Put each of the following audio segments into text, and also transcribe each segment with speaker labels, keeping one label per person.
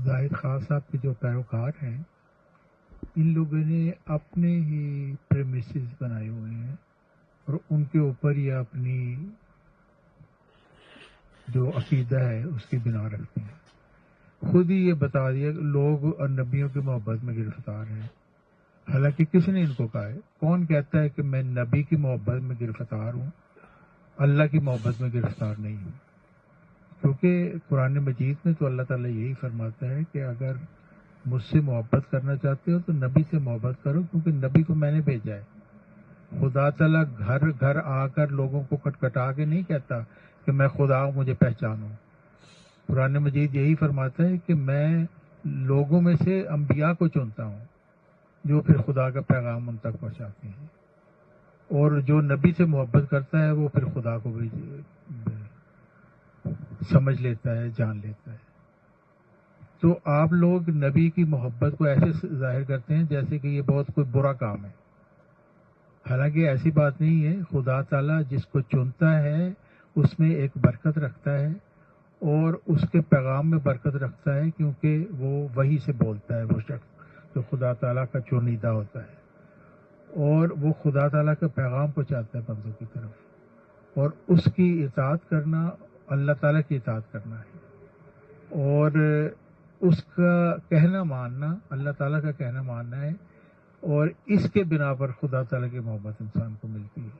Speaker 1: زاہد خان صاحب کے جو پیروکار ہیں ان لوگوں نے اپنے ہی پریمیسز بنائے ہوئے ہیں اور ان کے اوپر یہ اپنی جو عقیدہ ہے اس کی بنا رکھتے ہیں. خود ہی یہ بتا دیا کہ لوگ اور نبیوں کی محبت میں گرفتار ہیں. حالانکہ کس نے ان کو کہا ہے؟ کون کہتا ہے کہ میں نبی کی محبت میں گرفتار ہوں، اللہ کی محبت میں گرفتار نہیں ہوں؟ کیونکہ قرآن مجید میں تو اللہ تعالیٰ یہی فرماتا ہے کہ اگر مجھ سے محبت کرنا چاہتے ہو تو نبی سے محبت کرو، کیونکہ نبی کو میں نے بھیجا ہے. خدا تعالیٰ گھر گھر آ کر لوگوں کو کٹکھٹا کے نہیں کہتا کہ میں خدا ہوں مجھے پہچانو. قرآن مجید یہی فرماتا ہے کہ میں لوگوں میں سے انبیاء کو چنتا ہوں جو پھر خدا کا پیغام ان تک پہنچاتے ہیں، اور جو نبی سے محبت کرتا ہے وہ پھر خدا کو بھی سمجھ لیتا ہے، جان لیتا ہے. تو آپ لوگ نبی کی محبت کو ایسے ظاہر کرتے ہیں جیسے کہ یہ بہت کوئی برا کام ہے. حالانکہ ایسی بات نہیں ہے. خدا تعالیٰ جس کو چنتا ہے اس میں ایک برکت رکھتا ہے اور اس کے پیغام میں برکت رکھتا ہے، کیونکہ وہ وحی سے بولتا ہے. وہ شخص جو خدا تعالیٰ کا چنیدہ ہوتا ہے اور وہ خدا تعالیٰ کا پیغام پہنچاتا ہے بندوں کی طرف، اور اس کی اطاعت کرنا اللہ تعالیٰ کی اطاعت کرنا ہے، اور اس کا کہنا ماننا اللہ تعالیٰ کا کہنا ماننا ہے، اور اس کے بنا پر خدا تعالیٰ کی محبت انسان کو ملتی ہے.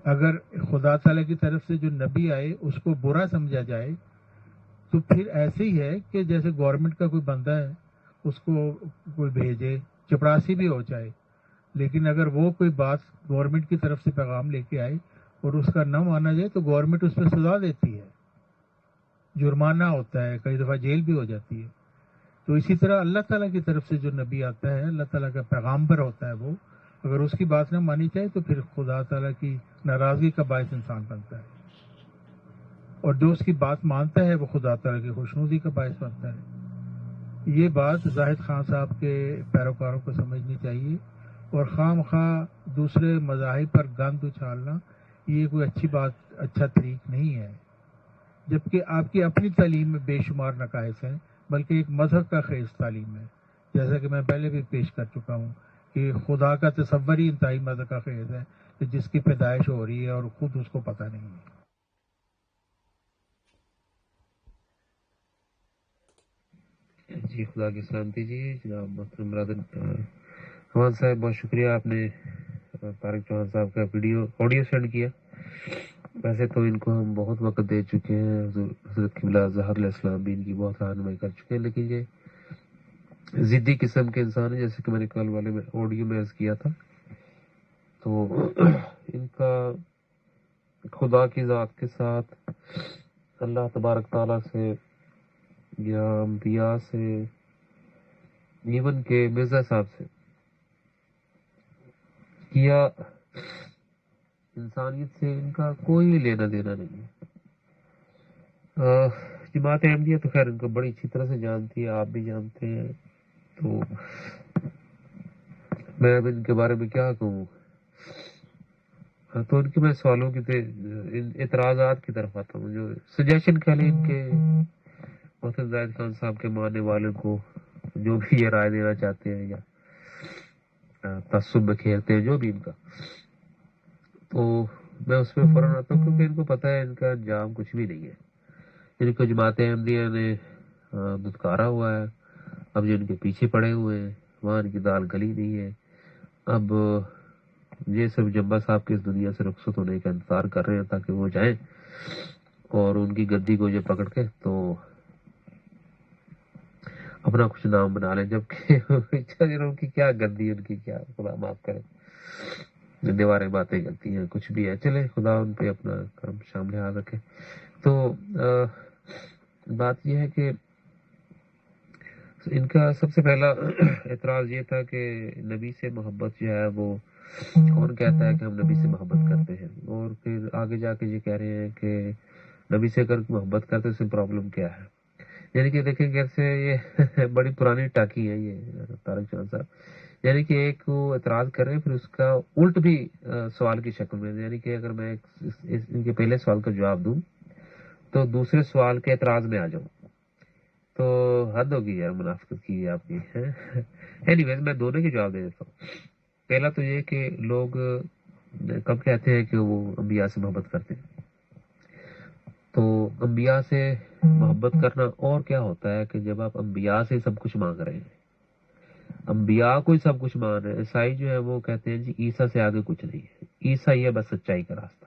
Speaker 1: اگر خدا تعالیٰ کی طرف سے جو نبی آئے اس کو برا سمجھا جائے تو پھر ایسے ہی ہے کہ جیسے گورنمنٹ کا کوئی بندہ ہے، اس کو کوئی بھیجے، چپڑاسی بھی ہو جائے، لیکن اگر وہ کوئی بات گورنمنٹ کی طرف سے پیغام لے کے آئے اور اس کا نہ مانا جائے تو گورنمنٹ اس پہ سزا دیتی ہے، جرمانہ ہوتا ہے، کئی دفعہ جیل بھی ہو جاتی ہے. تو اسی طرح اللہ تعالیٰ کی طرف سے جو نبی آتا ہے، اللہ تعالیٰ کا پیغامبر ہوتا ہے، وہ اگر اس کی بات نہ مانی جائے تو پھر خدا تعالیٰ کی ناراضگی کا باعث انسان بنتا ہے، اور جو اس کی بات مانتا ہے وہ خدا تعالیٰ کی خوشنودی کا باعث بنتا ہے. یہ بات زاہد خان صاحب کے پیروکاروں کو سمجھنی چاہیے، اور خواہ مخواہ دوسرے مذاہب پر گند اچھالنا یہ کوئی اچھی بات، اچھا طریق نہیں ہے. جبکہ آپ کی اپنی تعلیم میں بے شمار نقائص ہیں، بلکہ ایک مذہب کا خیز تعلیم ہے، جیسا کہ میں پہلے بھی پیش کر چکا ہوں کہ خدا کا تصور ہی انتہائی مذہب کا خیز ہے کہ جس کی پیدائش ہو رہی ہے اور خود اس کو پتہ نہیں ہے.
Speaker 2: جی، خدا کی سلامتی. جی جناب محترم برادر حمان صاحب، بہت شکریہ، آپ نے طارق چوہان صاحب کا آڈیو سینڈ کیا. ویسے تو ان کو ہم بہت وقت دے چکے ہیں، حضرت قبلہ ظہر علیہ السلام بھی ان کی بہت رہنمائی کر چکے ہیں، لیکن یہ ضدی قسم کے انسان ہیں، جیسے کہ میں نے کل والے میں آڈیو میں عرض کیا تھا. تو ان کا خدا کی ذات کے ساتھ اللہ تبارک تعالیٰ سے یا انبیاء سے، ایون کے مرزا صاحب سے، کیا انسانیت سے ان کا کوئی لینا دینا نہیں ہے. جماعت احمدیہ تو خیر ان کو بڑی اچھی طرح سے جانتی ہے، آپ بھی جانتے ہیں، تو میں اب ان کے بارے میں کیا کہوں. تو ان کے میں سوالوں کی اعتراضات کی طرف آتا ہوں. جو سجیشن کہہ لیں ان کے محترم زاہد خان صاحب کے ماننے والوں کو، جو بھی یہ رائے دینا چاہتے ہیں یا تعصب میں کھیلتے ہیں جو بھی ان کا، تو میں اس میں فوراً آتا ہوں، کیونکہ ان کو پتہ ہے ان کا انجام کچھ بھی نہیں ہے. ان کو جماعت احمدیہ نے دھتکارا ہوا ہے، اب جو ان کے پیچھے پڑے ہوئے ہیں وہاں ان کی دال گلی نہیں ہے. اب یہ سب جمبا صاحب کے اس دنیا سے رخصت ہونے کا انتظار کر رہے ہیں تاکہ وہ جائیں اور ان کی گدی کو یہ پکڑ کے تو اپنا کچھ نام بنا لیں. جبکہ ان کی کیا گدی، ان کی کیا، خدا معاف کرے، دیواریں باتیں کرتی ہیں، کچھ بھی ہے. چلے خدا ان پہ اپنا کرم شامل حال رکھے. تو بات یہ ہے کہ ان کا سب سے پہلا اعتراض یہ تھا کہ نبی سے محبت جو ہے وہ کون کہتا ہے کہ ہم نبی سے محبت کرتے ہیں، اور پھر آگے جا کے یہ کہہ رہے ہیں کہ نبی سے اگر محبت کرتے اس سے پرابلم کیا ہے. یعنی کہ دیکھیں کیسے یہ بڑی پرانی ٹاکی ہے یہ طارق چوہان صاحب. یعنی کہ ایک وہ اعتراض کر رہے ہیں، پھر اس کا الٹ بھی سوال کی شکل میں. یعنی کہ اگر میں ان کے پہلے سوال کا جواب دوں تو دوسرے سوال کے اعتراض میں آ جاؤں. تو حد ہوگی یار منافقت کی آپ کی. اینی ویز میں دونوں کے جواب دے دیتا ہوں. پہلا تو یہ کہ لوگ کب کہتے ہیں کہ وہ انبیاء سے محبت کرتے ہیں. تو انبیاء سے محبت کرنا اور کیا ہوتا ہے کہ جب آپ انبیاء سے سب کچھ مانگ رہے ہیں, انبیاء کو ہی سب کچھ مان رہے ہیں. عیسائی جو ہے وہ کہتے ہیں جی عیسیٰ سے آگے کچھ نہیں ہے, عیسیٰ ہی ہے بس سچائی کا راستہ.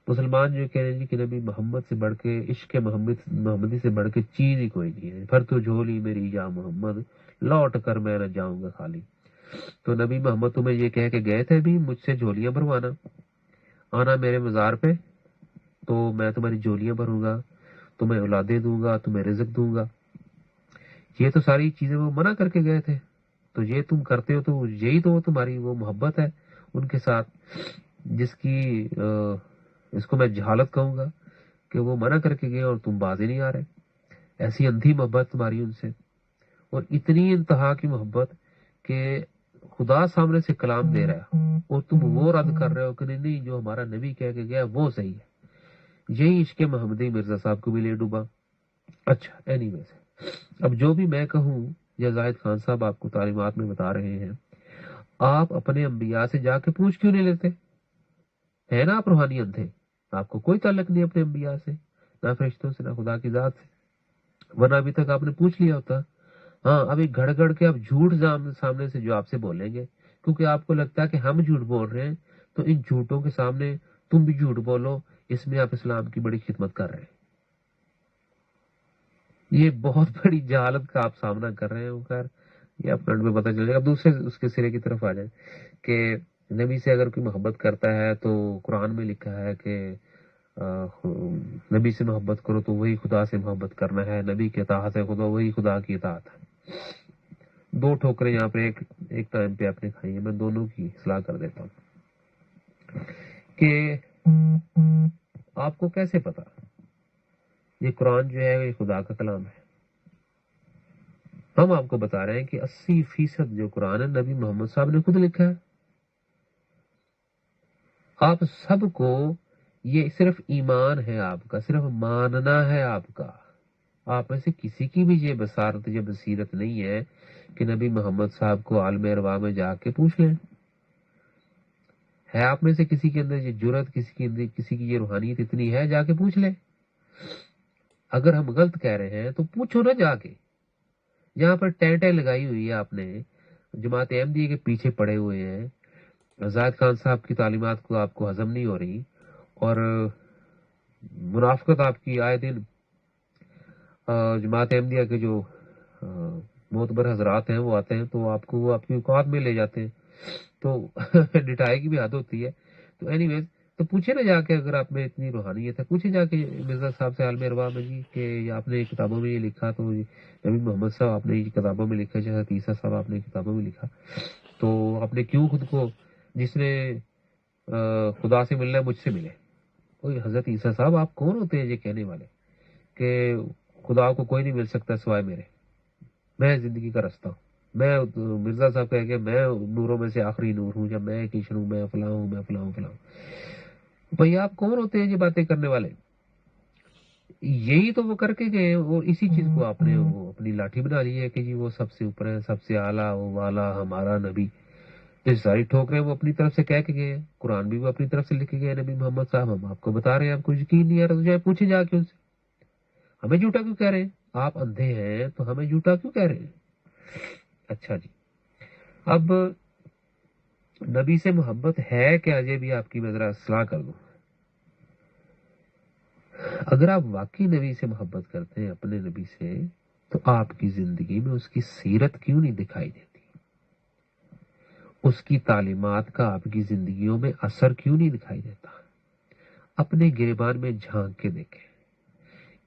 Speaker 2: مسلمان جو کہہ رہے ہیں جی کہ نبی محمد سے بڑھ کے, عشق محمدی سے بڑھ کے چیز ہی کوئی نہیں ہے. پھر تو جھولی میری یا محمد, لوٹ کر میں نہ جاؤں گا خالی. تو نبی محمد تمہیں یہ کہہ کے گئے تھے بھی مجھ سے جھولیاں بھروانا, آنا میرے مزار پہ تو میں تمہاری جھولیاں بھروں گا, تمہیں اولادیں دوں گا, تمہیں رزق دوں گا. یہ تو ساری چیزیں وہ منع کر کے گئے تھے. تو یہ تم کرتے ہو تو یہی تو تمہاری وہ محبت ہے ان کے ساتھ, جس کی اس کو میں جہالت کہوں گا کہ وہ منع کر کے گئے اور تم باز ہی نہیں آ رہے. ایسی اندھی محبت تمہاری ان سے, اور اتنی انتہا کی محبت کہ خدا سامنے سے کلام دے رہا ہے اور تم وہ رد کر رہے ہو کہ نہیں جو ہمارا نبی کہہ کے گیا وہ صحیح ہے. یہی عشق محمدی مرزا صاحب کو بھی لے ڈوبا. اچھا اینی ویز, اب جو بھی میں کہوں یا زاہد خان صاحب آپ کو تعلیمات میں بتا رہے ہیں, آپ اپنے انبیاء سے جا کے پوچھ کیوں نہیں لیتے؟ ہے نا آپ روحانی اندھے, آپ کو کوئی تعلق نہیں اپنے انبیاء سے, نہ فرشتوں سے, نہ خدا کی ذات سے, ورنہ ابھی تک آپ نے پوچھ لیا ہوتا. ہاں ابھی گھڑ گھڑ کے آپ جھوٹ سامنے سے جو آپ سے بولیں گے, کیونکہ آپ کو لگتا ہے کہ ہم جھوٹ بول رہے ہیں, تو ان جھوٹوں کے سامنے تم بھی جھوٹ بولو, اس میں آپ اسلام کی بڑی خدمت کر رہے ہیں. یہ بہت بڑی جہالت کا آپ سامنا کر رہے ہیں. خیر یہ آپ فرنٹ میں پتہ چل جائے گا. اب دوسرے اس کے سرے کی طرف آ جائیں کہ نبی سے اگر کوئی محبت کرتا ہے تو قرآن میں لکھا ہے کہ نبی سے محبت کرو تو وہی خدا سے محبت کرنا ہے, نبی کی اطاعت ہے خدا, وہی خدا کی اطاعت ہے. دو ٹھوکریں یہاں پہ ایک ٹائم پہ آپ نے کھائی ہیں. میں دونوں کی اصلاح کر دیتا ہوں کہ آپ کو کیسے پتا یہ قرآن جو ہے یہ خدا کا کلام ہے. ہم آپ کو بتا رہے ہیں کہ 80% جو قرآن ہے نبی محمد صاحب نے خود لکھا ہے. آپ سب کو یہ صرف ایمان ہے, آپ کا صرف ماننا ہے آپ کا. آپ میں سے کسی کی بھی یہ بصارت یا بصیرت نہیں ہے کہ نبی محمد صاحب کو عالم ارواح میں جا کے پوچھ لیں. ہے آپ میں سے کسی کے اندر یہ جرت, کسی کی یہ روحانیت اتنی ہے جا کے پوچھ لیں؟ اگر ہم غلط کہہ رہے ہیں تو پوچھو نا جا کے. یہاں پر ٹینٹیں لگائی ہوئی ہے آپ نے, جماعت احمدیہ کے پیچھے پڑے ہوئے ہیں. زاہد خان صاحب کی تعلیمات کو آپ کو ہضم نہیں ہو رہی, اور منافقت آپ کی آئے دن جماعت احمدیہ کے جو معتبر حضرات ہیں وہ آتے ہیں تو آپ کو وہ اپنی اوقات میں لے جاتے ہیں, تو ڈٹائی کی بھی حد ہوتی ہے. تو اینی ویز تو پوچھے نا جا کے, اگر آپ میں اتنی روحانیت ہے پوچھے جا کے مرزا صاحب سے عالم ارواح میں جی کہ آپ نے کتابوں میں یہ لکھا, تو نبی محمد صاحب آپ نے کتابوں میں لکھا, جیسا عیسیٰ صاحب آپ نے کتابوں میں لکھا, تو آپ نے کیوں خود کو, جس نے خدا سے ملنا ہے مجھ سے ملے. حضرت عیسیٰ صاحب آپ کون ہوتے ہیں یہ کہنے والے کہ خدا کو کوئی نہیں مل سکتا سوائے میرے, میں زندگی کا رستہ ہوں. میں مرزا صاحب کہہ کے میں نوروں میں سے آخری نور ہوں, جب میں کشن ہوں, میں فلاں ہوں, میں فلاں فلاں. بھائی آپ کون ہوتے ہیں یہ باتیں کرنے والے؟ یہی تو وہ کر کے گئے, اور اسی چیز کو آپ نے وہ اپنی لاٹھی بنا لی ہے کہ جی وہ سب سے اوپر ہے, سب سے اعلیٰ, وہ والا ہمارا نبی. تو ساری ٹھوکریں وہ اپنی طرف سے کہہ کے گئے ہیں, قرآن بھی وہ اپنی طرف سے لکھ کے گئے نبی محمد صاحب. ہم آپ کو بتا رہے ہیں, آپ کو یقین نہیں آ رہا تو جائے پوچھے جا کے ان سے, ہمیں جھوٹا کیوں کہہ رہے ہیں؟ آپ اندھے ہیں تو ہمیں جھوٹا کیوں کہہ رہے ہیں؟ اچھا جی, اب نبی سے محبت ہے کیا, یہ بھی آپ کی میں ذرا اصلاح کر دوں. اگر آپ واقعی نبی سے محبت کرتے ہیں, اپنے نبی سے, تو آپ کی زندگی میں اس کی سیرت کیوں نہیں دکھائی دیتی؟ اس کی تعلیمات کا آپ کی زندگیوں میں اثر کیوں نہیں دکھائی دیتا؟ اپنے گریبان میں جھانک کے دیکھیں.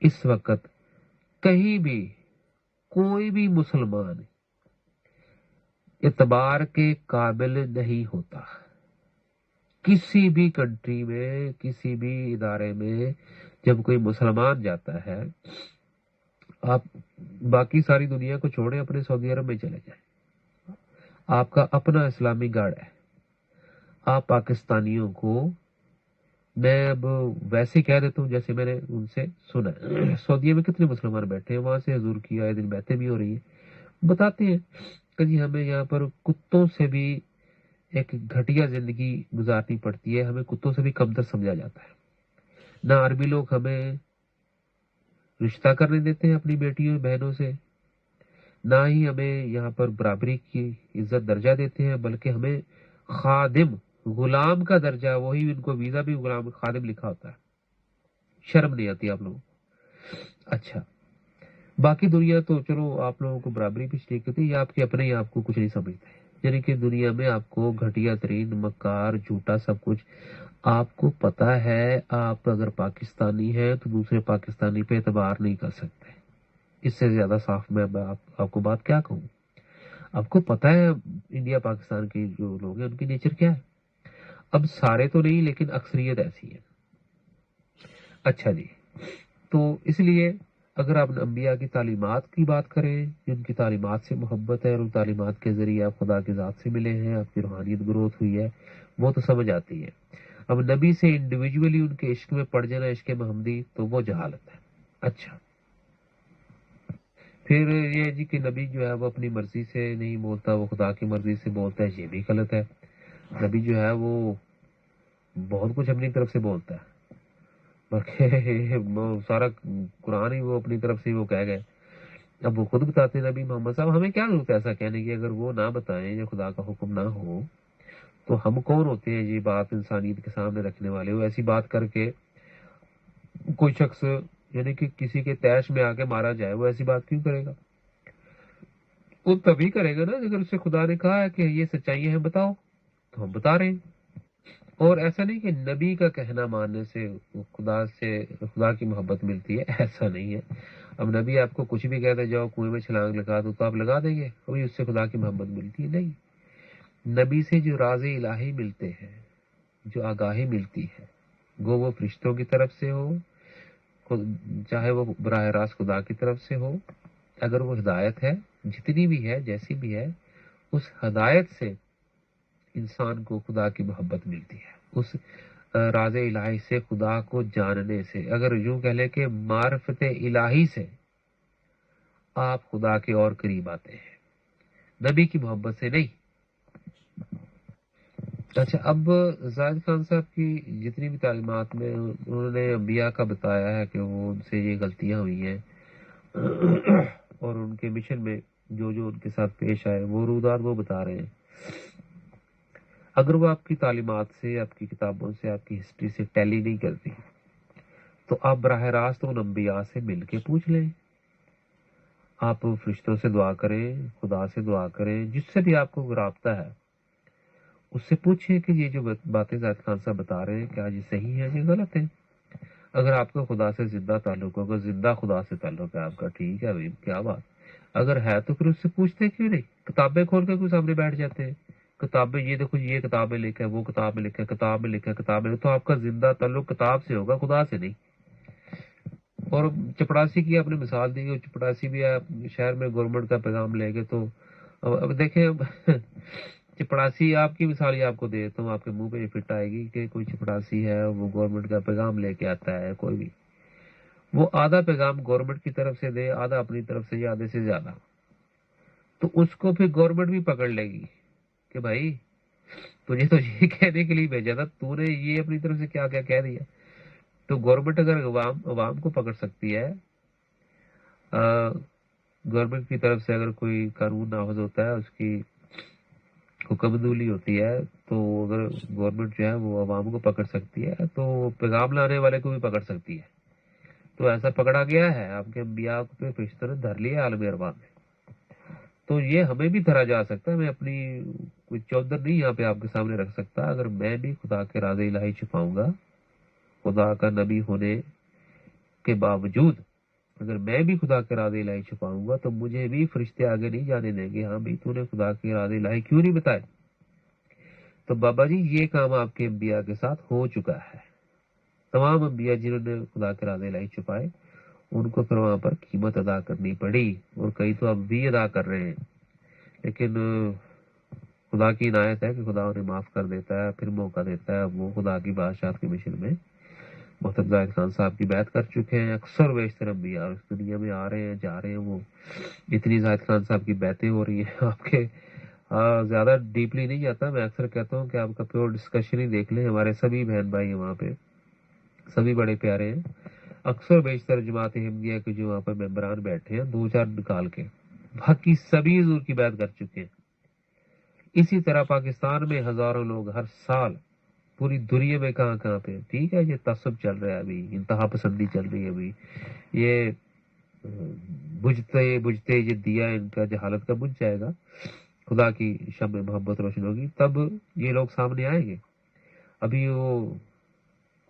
Speaker 2: اس وقت کہیں بھی کوئی بھی مسلمان اعتبار کے قابل نہیں ہوتا. کسی بھی کنٹری میں, کسی بھی ادارے میں جب کوئی مسلمان جاتا ہے, آپ باقی ساری دنیا کو چھوڑیں, اپنے سعودی عرب میں چلے جائیں, آپ کا اپنا اسلامی گارڈ ہے. آپ پاکستانیوں کو میں اب ویسے ہی کہہ دیتا ہوں جیسے میں نے ان سے سنا ہے۔ سعودیہ میں کتنے مسلمان بیٹھے ہیں، وہاں سے حضور کی آئے دن باتیں بھی ہو رہی ہیں، بتاتے ہیں کہ جی ہمیں یہاں پر کتوں سے بھی ایک گھٹیا زندگی گزارنی پڑتی ہے، ہمیں کتوں سے بھی کمتر سمجھا جاتا ہے، نہ عربی لوگ ہمیں رشتہ کرنے دیتے ہیں اپنی بیٹیوں بہنوں سے، نہ ہی ہمیں یہاں پر برابری کی عزت درجہ دیتے ہیں، بلکہ ہمیں خادم غلام کا درجہ، وہی ان کو ویزا بھی غلام خادم لکھا ہوتا ہے۔ شرم نہیں آتی آپ لوگوں کو؟ اچھا، باقی دنیا تو چلو آپ لوگوں کو برابری بھی ٹھیک ہوتی ہے، یا آپ کے اپنے ہی آپ کو کچھ نہیں سمجھتے، یعنی کہ دنیا میں آپ کو گھٹیا ترین مکار جھوٹا سب کچھ آپ کو پتا ہے۔ آپ اگر پاکستانی ہیں تو دوسرے پاکستانی پہ اعتبار نہیں کر سکتے، اس سے زیادہ صاف میں آپ کو بات کیا کہوں۔ آپ کو پتا ہے انڈیا پاکستان کے جو لوگ ہیں ان کی نیچر کیا ہے، اب سارے تو نہیں لیکن اکثریت ایسی ہے۔ اچھا جی، تو اس لیے اگر آپ انبیاء کی تعلیمات کی بات کریں، جن کی تعلیمات سے محبت ہے اور ان تعلیمات کے ذریعے آپ خدا کی ذات سے ملے ہیں، آپ کی روحانیت گروتھ ہوئی ہے، وہ تو سمجھ آتی ہے۔ اب نبی سے انڈیویجولی ان کے عشق میں پڑ جانا، عشق محمدی، تو وہ جہالت ہے۔ اچھا، پھر یہ جی کہ نبی جو ہے وہ اپنی مرضی سے نہیں بولتا، وہ خدا کی مرضی سے بولتا ہے، یہ بھی غلط ہے۔ نبی جو ہے وہ بہت کچھ اپنی طرف سے بولتا ہے، بلکہ وہ سارا قرآن ہی وہ اپنی طرف سے وہ کہہ گئے۔ اب وہ خود بتاتے ہیں نبی محمد صاحب، ہمیں کیا ضرورت ہے ایسا کہنے کی؟ اگر وہ نہ بتائیں یا خدا کا حکم نہ ہو تو ہم کون ہوتے ہیں یہ بات انسانیت کے سامنے رکھنے والے؟ وہ ایسی بات کر کے کوئی شخص یعنی کہ کسی کے تیش میں آ کے مارا جائے، وہ ایسی بات کیوں کرے گا؟ وہ تبھی کرے گا نا اگر اسے خدا نے کہا ہے کہ یہ سچائی ہے بتاؤ، تو ہم بتا رہے ہیں۔ اور ایسا نہیں کہ نبی کا کہنا ماننے سے خدا کی محبت ملتی ہے، ایسا نہیں ہے۔ اب نبی آپ کو کچھ بھی کہتے جاؤ کنویں میں چھلانگ لگا دو تو آپ لگا دیں گے، ابھی اس سے خدا کی محبت ملتی ہے؟ نہیں۔ نبی سے جو راز الہی ملتے ہیں، جو آگاہی ملتی ہے، گو وہ فرشتوں کی طرف سے ہو، چاہے وہ براہ راست خدا کی طرف سے ہو، اگر وہ ہدایت ہے جتنی بھی ہے جیسی بھی ہے، اس ہدایت سے انسان کو خدا کی محبت ملتی ہے، اس راز الہی سے، خدا کو جاننے سے، اگر یوں کہہ لیں کہ معرفت الہی سے آپ خدا کے اور قریب آتے ہیں، نبی کی محبت سے نہیں۔ اچھا، اب زاہد خان صاحب کی جتنی بھی تعلیمات میں انہوں نے انبیاء کا بتایا ہے کہ وہ ان سے یہ غلطیاں ہوئی ہیں اور ان کے مشن میں جو جو ان کے ساتھ پیش آئے وہ رودات وہ بتا رہے ہیں۔ اگر وہ آپ کی تعلیمات سے، آپ کی کتابوں سے، آپ کی ہسٹری سے ٹیلی نہیں کرتی تو آپ براہ راست ان انبیاء سے مل کے پوچھ لیں، آپ فرشتوں سے دعا کریں، خدا سے دعا کریں، جس سے بھی آپ کو رابطہ ہے اس سے پوچھیں کہ یہ جو باتیں زاہد خان صاحب بتا رہے ہیں کیا یہ صحیح ہے یہ غلط ہے۔ اگر آپ کا خدا سے زندہ تعلق ہوگا، زندہ خدا سے تعلق ہے آپ کا، ٹھیک ہے بھائی، کیا بات، اگر ہے تو پھر اس سے پوچھتے کیوں نہیں؟ کتابیں کھول کے کوئی سامنے بیٹھ جاتے ہیں، کتابیں یہ دیکھو یہ کتاب میں لکھا ہے، وہ کتاب میں لکھا ہے، کتاب میں لکھا ہے، کتاب میں، تو آپ کا زندہ تعلق کتاب سے ہوگا، خدا سے نہیں۔ اور چپڑاسی کی آپ نے مثال دی، چپڑاسی بھی آپ شہر میں گورنمنٹ کا پیغام لے گئے تو اب دیکھیں چپڑاسی آپ کی مثال ہی آپ کو دے تو آپ کے منہ پہ یہ فٹ آئے گی کہ کوئی چپڑاسی ہے وہ گورنمنٹ کا پیغام لے کے آتا ہے، کوئی بھی وہ آدھا پیغام گورنمنٹ کی طرف سے دے، آدھا اپنی طرف سے یا آدھے سے زیادہ، تو اس کو پھر گورنمنٹ بھی پکڑ لے گی کہ بھائی تجھے تو یہ کہنے کے لیے بھیجا تھا، تو نے یہ اپنی طرف سے کیا کیا کہہ دیا۔ تو گورنمنٹ اگر عوام کو پکڑ سکتی ہے، گورنمنٹ کی طرف سے اگر کوئی قانون نافذ ہوتا ہے، اس کی حکم دولی ہوتی ہے، تو اگر گورنمنٹ جو ہے وہ عوام کو پکڑ سکتی ہے تو پیغام لانے والے کو بھی پکڑ سکتی ہے۔ تو ایسا پکڑا گیا ہے، آپ کے انبیاء پہ فرشتوں نے دھر لیا عالم ارواح میں، تو یہ ہمیں بھی دھرا جا سکتا ہے۔ میں اپنی کوئی چودر نہیں یہاں پہ آپ کے سامنے رکھ سکتا، اگر میں بھی خدا کے راز الہی چھپاؤں گا، خدا کا نبی ہونے کے باوجود اگر میں بھی خدا کے راز الہی چھپاؤں گا تو مجھے بھی فرشتے آگے نہیں جانے دیں گے، ہاں بھائی تو نے خدا کے راز الہی کیوں نہیں بتائے؟ تو بابا جی یہ کام آپ کے انبیاء کے ساتھ ہو چکا ہے، تمام انبیاء جنہوں نے خدا کے راز الہی چھپائے ان کو پھر وہاں پر قیمت ادا کرنی پڑی، اور کئی تو اب بھی ادا کر رہے ہیں، لیکن خدا کی عنایت ہے کہ خدا انہیں معاف کر دیتا ہے، پھر موقع دیتا ہے، وہ خدا کی بادشاہت کے مشن میں محترم زاہد خان صاحب کی بیعت کر چکے ہیں. اکثر بیشتر انبیاء اس دنیا میں آ رہے ہیں جا رہے ہیں. وہ اتنی زاہد خان صاحب کی بیعتیں ہو رہی ہیں. آپ کے زیادہ ڈیپلی نہیں جاتا. میں اکثر کہتا ہوں کہ آپ کا پیور ڈسکشن ہی دیکھ لیں. ہمارے سبھی بہن بھائی ہیں وہاں پہ, سبھی بڑے پیارے ہیں. اکثر بیشتر جماعت احمدیہ کے جو وہاں پر ممبران بیٹھے ہیں, 2-4 نکال کے, باقی سبھی حضور کی بیعت کر چکے ہیں. اسی طرح پاکستان میں ہزاروں لوگ ہر سال, پوری دنیا میں کہاں کہاں پہ, ٹھیک ہے, یہ تعصب چل رہا ہے ابھی, انتہا پسندی چل رہی ہے ابھی, یہ بجھتے بجھتے یہ دیا ان کا جہالت کا بجھ جائے گا, خدا کی شمع محبت روشن ہوگی, تب یہ لوگ سامنے آئیں گے. ابھی وہ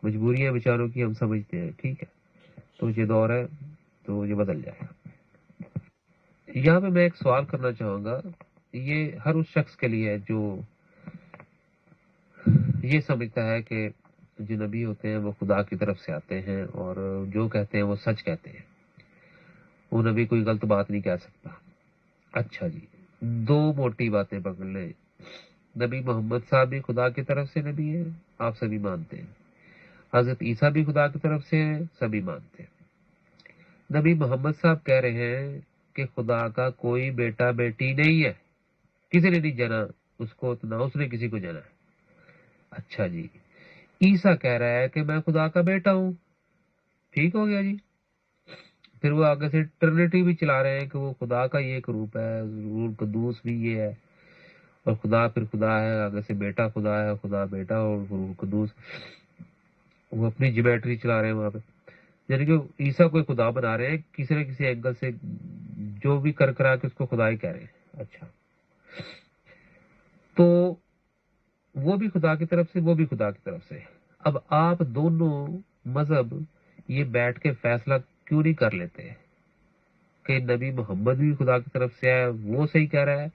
Speaker 2: مجبوریاں بیچاروں کی ہم سمجھتے ہیں, ٹھیک ہے, تو یہ دور ہے تو یہ بدل جائے گا. یہاں پہ میں ایک سوال کرنا چاہوں گا. یہ ہر اس شخص کے لیے ہے جو یہ سمجھتا ہے کہ جو نبی ہوتے ہیں وہ خدا کی طرف سے آتے ہیں اور جو کہتے ہیں وہ سچ کہتے ہیں, وہ نبی کوئی غلط بات نہیں کہہ سکتا. اچھا جی, 2 موٹی باتیں پکڑ لیں. نبی محمد صاحب بھی خدا کی طرف سے نبی ہیں, آپ سبھی مانتے ہیں. حضرت عیسیٰ بھی خدا کی طرف سے ہیں, سبھی مانتے ہیں. نبی محمد صاحب کہہ رہے ہیں کہ خدا کا کوئی بیٹا بیٹی نہیں ہے, کسی نے نہیں جنا اس کو, نہ اس نے کسی کو جنا. اچھا جی, عیسیٰ کہہ رہا ہے کہ میں خدا کا بیٹا ہوں, ٹھیک ہو گیا جی. پھر وہ آگے سے ٹرنیٹی بھی چلا رہے ہیں کہ وہ خدا کا یہ ایک روپ ہے, روح قدوس بھی یہ ہے, اور خدا پھر خدا ہے, آگے سے بیٹا خدا ہے, خدا بیٹا اور روح قدوس. وہ اپنی جیومیٹری چلا رہے ہیں وہاں پہ, یعنی کہ عیسیٰ کو خدا بنا رہے ہیں کسی نہ کسی اینگل سے, جو بھی کر کرا کے اس کو خدا ہی کہہ رہے ہیں. اچھا, تو وہ بھی خدا کی طرف سے, وہ بھی خدا کی طرف سے. اب آپ دونوں مذہب یہ بیٹھ کے فیصلہ کیوں نہیں کر لیتے کہ نبی محمد بھی خدا کی طرف سے ہے, وہ صحیح کہہ رہا ہے,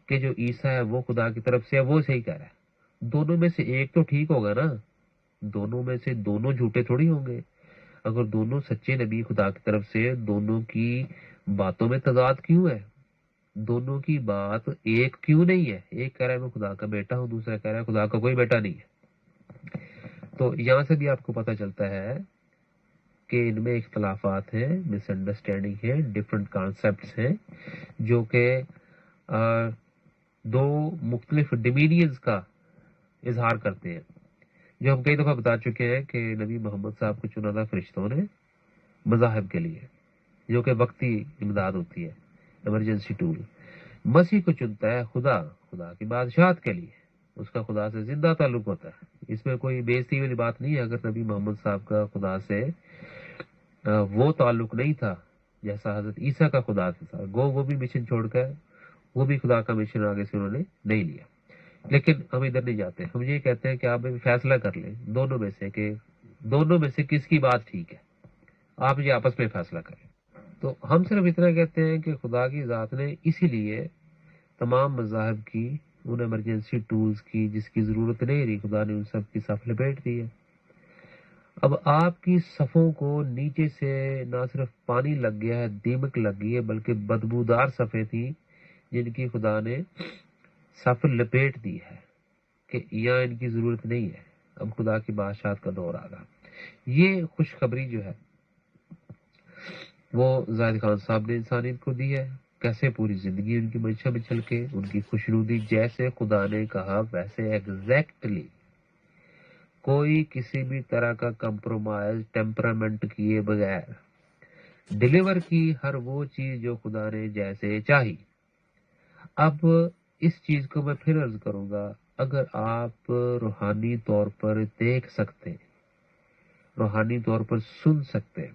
Speaker 2: کہ جو عیسیٰ ہے وہ خدا کی طرف سے ہے, وہ صحیح کہہ رہا ہے. دونوں میں سے ایک تو ٹھیک ہوگا نا, دونوں میں سے دونوں جھوٹے تھوڑی ہوں گے. اگر دونوں سچے نبی خدا کی طرف سے, دونوں کی باتوں میں تضاد کیوں ہے, دونوں کی بات ایک کیوں نہیں ہے؟ ایک کہہ رہا ہے میں خدا کا بیٹا ہوں, دوسرا کہہ رہا ہے خدا کا کوئی بیٹا نہیں ہے. تو یہاں سے بھی آپ کو پتہ چلتا ہے کہ ان میں اختلافات ہیں, مس انڈرسٹینڈنگ ہے, ڈفرنٹ کانسیپٹس ہیں, جو کہ 2 مختلف ڈومینینز کا اظہار کرتے ہیں. جو ہم کئی دفعہ بتا چکے ہیں کہ نبی محمد صاحب کو چنا تھا فرشتوں نے مذاہب کے لیے, جو کہ وقتی امداد ہوتی ہے, ایمرجنسی ٹول. مسیح کو چنتا ہے خدا, خدا کی بادشاہت کے لیے, اس کا خدا سے زندہ تعلق ہوتا ہے. اس میں کوئی بےعزتی والی بات نہیں ہے. اگر نبی محمد صاحب کا خدا سے وہ تعلق نہیں تھا جیسا حضرت عیسیٰ کا خدا سے تھا, وہ بھی مشن چھوڑ کر, وہ بھی خدا کا مشن آگے سے انہوں نے نہیں لیا. لیکن ہم ادھر نہیں جاتے, ہم یہ کہتے ہیں کہ آپ فیصلہ کر لیں دونوں میں سے, کہ دونوں میں سے کس کی بات ٹھیک ہے, آپ یہ آپس میں فیصلہ کریں. تو ہم صرف اتنا کہتے ہیں کہ خدا کی ذات نے اسی لیے تمام مذاہب کی, ان ایمرجنسی ٹولز کی جس کی ضرورت نہیں رہی, خدا نے ان سب کی صف لپیٹ دی ہے. اب آپ کی صفوں کو نیچے سے نہ صرف پانی لگ گیا ہے, دیمک لگ گئی ہے, بلکہ بدبودار صفیں تھیں جن کی خدا نے صف لپیٹ دی ہے کہ یہاں ان کی ضرورت نہیں ہے, اب خدا کی بادشاہت کا دور آ گا. یہ خوشخبری جو ہے وہ زاہد خان صاحب نے انسانیت کو دی ہے. کیسے پوری زندگی ان کی منشا میں چل کے ان کی خوشنودی, جیسے خدا نے کہا ویسے ایگزیکٹلی, کوئی کسی بھی طرح کا کمپرومائز ٹیمپرامنٹ کیے بغیر ڈیلیور کی ہر وہ چیز جو خدا نے جیسے چاہی. اب اس چیز کو میں پھر عرض کروں گا, اگر آپ روحانی طور پر دیکھ سکتے, روحانی طور پر سن سکتے,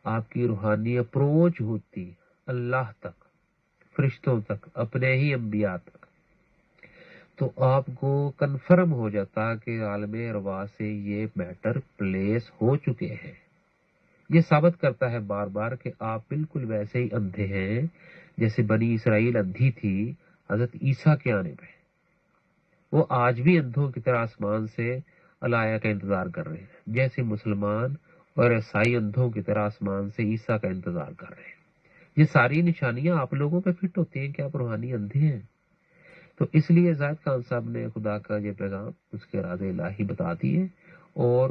Speaker 2: آپ کی روحانی اپروچ ہوتی اللہ تک, فرشتوں تک, اپنے ہی انبیاء تک, تو آپ کو کنفرم ہو جاتا کہ عالم ارواح سے یہ میٹر پلیس ہو چکے ہیں. یہ ثابت کرتا ہے بار بار کہ آپ بالکل ویسے ہی اندھے ہیں جیسے بنی اسرائیل اندھی تھی حضرت عیسیٰ کے آنے پہ. وہ آج بھی اندھوں کی طرح آسمان سے علایا کا انتظار کر رہے ہیں, جیسے مسلمان اور عیسائی اندھوں کی طرح آسمان سے عیسیٰ کا انتظار کر رہے ہیں. یہ ساری نشانیاں آپ لوگوں پہ فٹ ہوتی ہیں کہ آپ روحانی اندھے ہیں. تو اس لیے زاہد خان صاحب نے خدا کا یہ پیغام, اس کے ارادے الہی بتا دیے, اور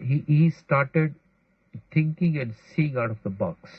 Speaker 2: he started thinking and seeing out of the box।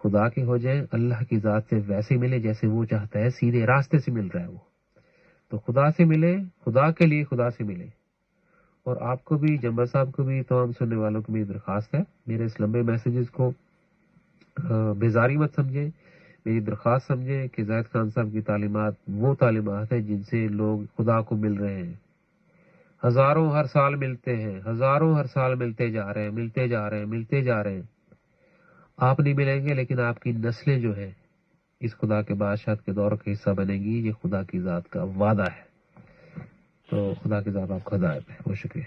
Speaker 2: خدا کے ہو جائیں، اللہ کی ذات سے ویسے ملے جیسے وہ چاہتا ہے، سیدھے راستے سے مل رہا ہے وہ. تو خدا سے ملے، خدا کے لیے خدا سے ملے. اور آپ کو بھی، جمبر صاحب کو بھی، تمام سننے والوں کو بھی درخواست ہے، میرے اس لمبے میسیجز کو بیزاری مت سمجھیں، میری درخواست سمجھیں کہ زاہد خان صاحب کی تعلیمات وہ تعلیمات ہیں جن سے لوگ خدا کو مل رہے ہیں. ہزاروں ہر سال ملتے ہیں، ہزاروں ہر سال ملتے جا رہے ہیں، ملتے جا رہے ہیں، ملتے جا رہے ہیں. آپ نہیں ملیں گے لیکن آپ کی نسلیں جو ہیں اس خدا کے بادشاہت کے دور کا حصہ بنے گی. یہ خدا کی ذات کا وعدہ ہے. تو خدا کی ذات آپ کو ہدایت ہے. بہت شکریہ.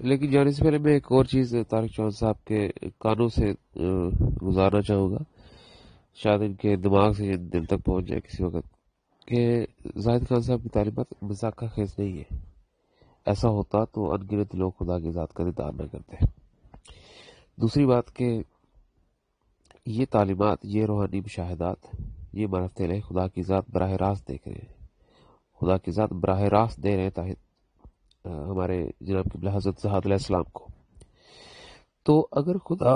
Speaker 2: لیکن جانے سے پہلے میں ایک اور چیز طارق چوہان صاحب کے کانوں سے گزارنا چاہوں گا، شاید ان کے دماغ سے دل تک پہنچ جائے کسی وقت، کہ زاہد خان صاحب کی تعلیمات مذاق کا خیز نہیں ہے. ایسا ہوتا تو ان گنت لوگ خدا کی ذات کا دیدار نہ کرتے. دوسری بات کہ یہ تعلیمات، یہ روحانی مشاہدات، یہ معرفت الہی خدا کی ذات براہ راست دیکھ رہے ہیں، خدا کی ذات براہ راست دے رہے ہیں ہمارے جناب قبلہ حضرت صحابہ علیہ السلام کو. تو اگر خدا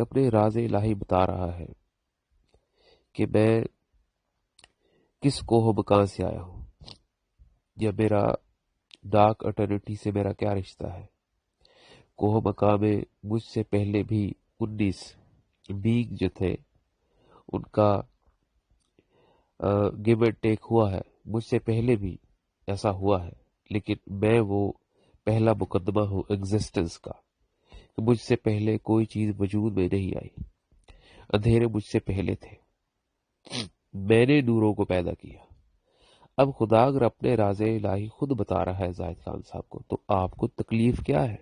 Speaker 2: اپنے راز الہی بتا رہا ہے کہ میں کس کوہ مکان سے آیا ہوں، یا میرا ڈارک اٹرنیٹی سے میرا کیا رشتہ ہے، کوہ مکان میں مجھ سے پہلے بھی 19 بیگ جو تھے ان کا گیو اینڈ ٹیک ہوا ہے، مجھ سے پہلے بھی ایسا ہوا ہے، لیکن میں وہ پہلا مقدمہ ہوں ایگزسٹنس کا، کہ مجھ سے پہلے کوئی چیز وجود میں نہیں آئی، اندھیرے مجھ سے پہلے تھے، میں نے نوروں کو پیدا کیا. اب خدا اگر اپنے راز الہی خود بتا رہا ہے زاہد خان صاحب کو، تو آپ کو تکلیف کیا ہے؟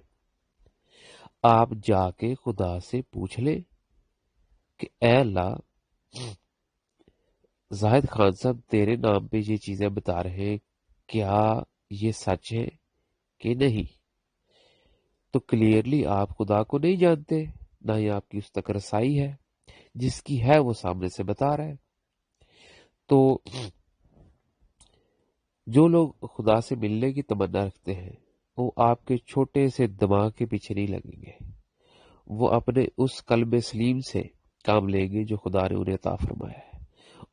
Speaker 2: آپ جا کے خدا سے پوچھ لیں کہ اے اللہ، زاہد خان صاحب تیرے نام پہ یہ چیزیں بتا رہے ہیں، کیا یہ سچ ہے کہ نہیں؟ تو کلیئرلی آپ خدا کو نہیں جانتے، نہ ہی آپ کی اس تک رسائی ہے. جس کی ہے وہ سامنے سے بتا رہا ہے. تو جو لوگ خدا سے ملنے کی تمنا رکھتے ہیں وہ آپ کے چھوٹے سے دماغ کے پیچھے نہیں لگیں گے، وہ اپنے اس قلب سلیم سے کام لیں گے جو خدا نے انہیں عطا فرمایا ہے،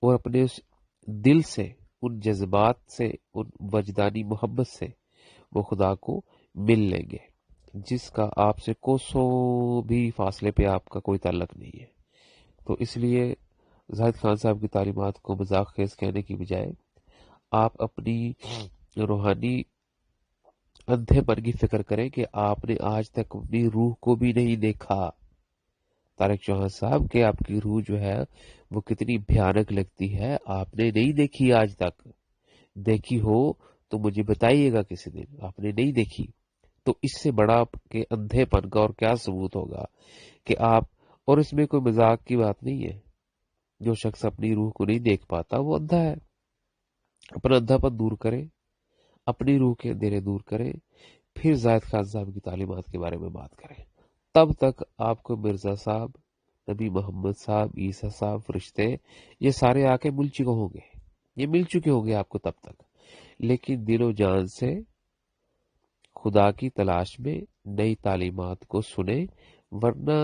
Speaker 2: اور اپنے اس دل سے، ان جذبات سے، ان وجدانی محبت سے وہ خدا کو مل لیں گے جس کا آپ سے کوسوں بھی فاصلے پہ آپ کا کوئی تعلق نہیں ہے. تو اس لیے زاہد خان صاحب کی تعلیمات کو مذاق خیز کہنے کی بجائے آپ اپنی روحانی اندھے پن کی فکر کریں کہ آپ نے آج تک اپنی روح کو بھی نہیں دیکھا. طارق چوہان صاحب کہ آپ کی روح جو ہے وہ کتنی بھیانک لگتی ہے، آپ نے نہیں دیکھی آج تک. دیکھی ہو تو مجھے بتائیے گا کسی دن. آپ نے نہیں دیکھی تو اس سے بڑا کہ اندھے پن کا اور کیا ثبوت ہوگا کہ آپ، اور اس میں کوئی مذاق کی بات نہیں ہے. جو شخص اپنی روح کو نہیں دیکھ پاتا وہ اندھا ہے. اپنا اندھا پن دور کرے، اپنی روح کے اندھیرے دور کریں، پھر زاہد خان صاحب کی تعلیمات کے بارے میں بات کریں. تب تک آپ کو مرزا صاحب، نبی محمد صاحب، عیسیٰ صاحب، فرشتے، یہ سارے آ کے مل چکے ہوں گے، یہ مل چکے ہوں گے آپ کو تب تک. لیکن دل و جان سے خدا کی تلاش میں نئی تعلیمات کو سنیں، ورنہ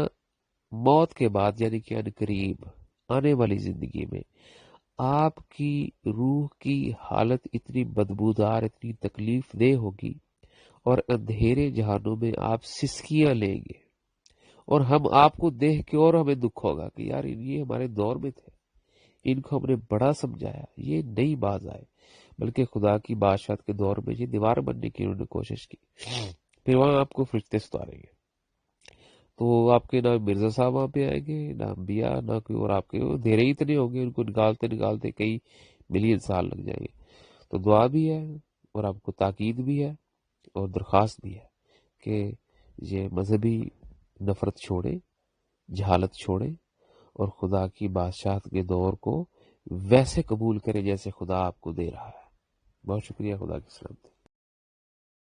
Speaker 2: موت کے بعد یعنی کہ عنقریب آنے والی زندگی میں آپ کی روح کی حالت اتنی بدبودار، اتنی تکلیف دہ ہوگی، اور اندھیرے جہانوں میں آپ سسکیاں لیں گے، اور ہم آپ کو دیکھ کے اور ہمیں دکھ ہوگا کہ یار یہ ہمارے دور میں تھے، ان کو ہم نے بڑا سمجھایا، یہ نہیں باز آئے، بلکہ خدا کی بادشاہت کے دور میں یہ دیوار بننے کی انہوں نے کوشش کی. پھر وہاں آپ کو فرشتے ستاریں گے، تو آپ کے نہ مرزا صاحب وہاں پہ آئیں گے، نہ انبیاء، نہ کوئی اور. آپ کے دھیرے ہی اتنے ہوں گے، ان کو نکالتے نکالتے کئی ملین سال لگ جائیں گے. تو دعا بھی ہے اور آپ کو تاکید بھی ہے اور درخواست بھی ہے کہ یہ مذہبی نفرت چھوڑیں، جہالت چھوڑیں، اور خدا کی بادشاہت کے دور کو ویسے قبول کریں جیسے خدا آپ کو دے رہا ہے. بہت شکریہ. خدا کی سلامتی.